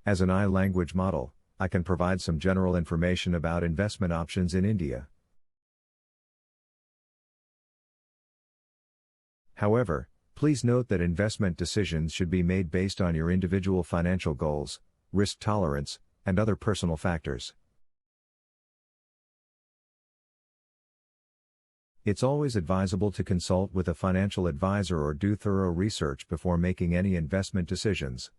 As an AI language model, I can provide some general information about investment options in India. However, please note that investment decisions should be made based on your individual financial goals, risk tolerance, and other personal factors. It's always advisable to consult with a financial advisor or do thorough research before making any investment decisions.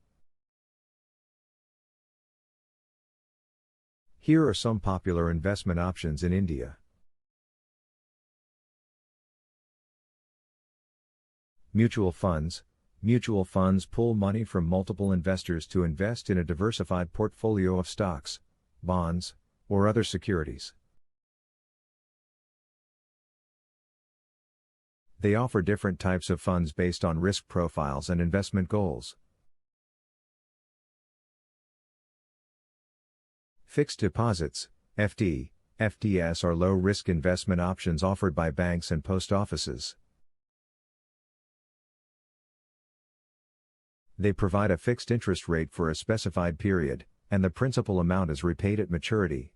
Here are some popular investment options in India. Mutual funds. Mutual funds pool money from multiple investors to invest in a diversified portfolio of stocks, bonds, or other securities. They offer different types of funds based on risk profiles and investment goals. Fixed deposits, FD, FDS are low-risk investment options offered by banks and post offices. They provide a fixed interest rate for a specified period, and the principal amount is repaid at maturity.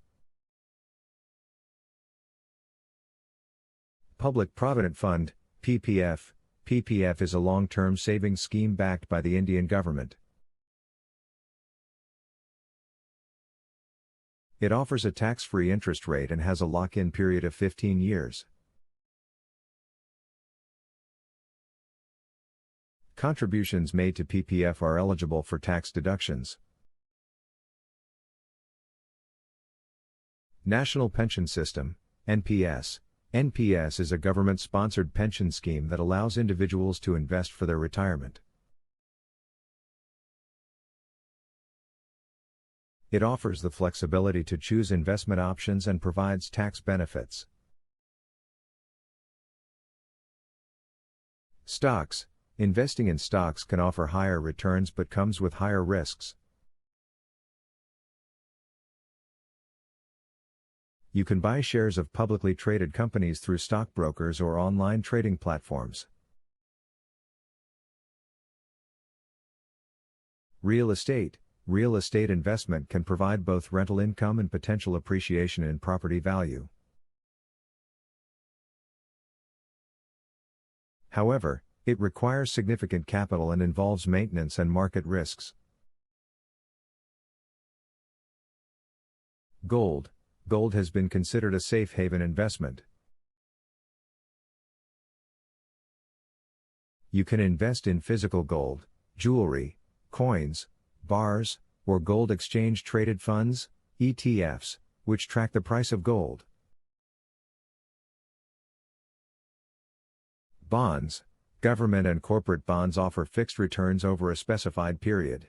Public Provident Fund, PPF. PPF is a long-term savings scheme backed by the Indian government. It offers a tax-free interest rate and has a lock-in period of 15 years. Contributions made to PPF are eligible for tax deductions. National Pension System, NPS. NPS is a government-sponsored pension scheme that allows individuals to invest for their retirement. It offers the flexibility to choose investment options and provides tax benefits. Stocks. Investing in stocks can offer higher returns but comes with higher risks. You can buy shares of publicly traded companies through stockbrokers or online trading platforms. Real estate. Real estate investment can provide both rental income and potential appreciation in property value. However, it requires significant capital and involves maintenance and market risks. Gold. Gold has been considered a safe haven investment. You can invest in physical gold, jewelry, coins, bars, or gold exchange traded funds, ETFs, which track the price of gold. Bonds. Government and corporate bonds offer fixed returns over a specified period.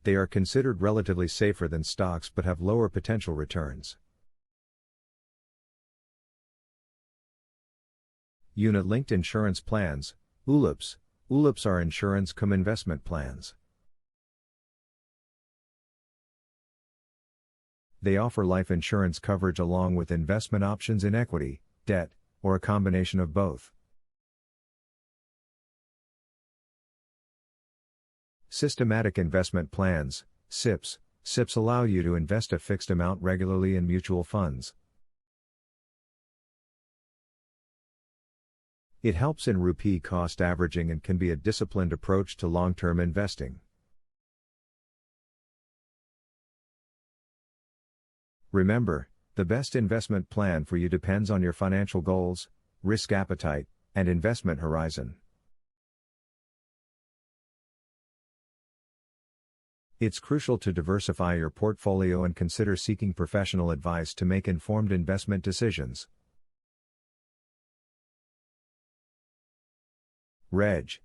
They are considered relatively safer than stocks but have lower potential returns. Unit-linked insurance plans, ULIPs. ULIPs are insurance cum investment plans. They offer life insurance coverage along with investment options in equity, debt, or a combination of both. Systematic investment plans, SIPs. SIPs allow you to invest a fixed amount regularly in mutual funds. It helps in rupee cost averaging and can be a disciplined approach to long-term investing. Remember, the best investment plan for you depends on your financial goals, risk appetite, and investment horizon. It's crucial to diversify your portfolio and consider seeking professional advice to make informed investment decisions. Reg.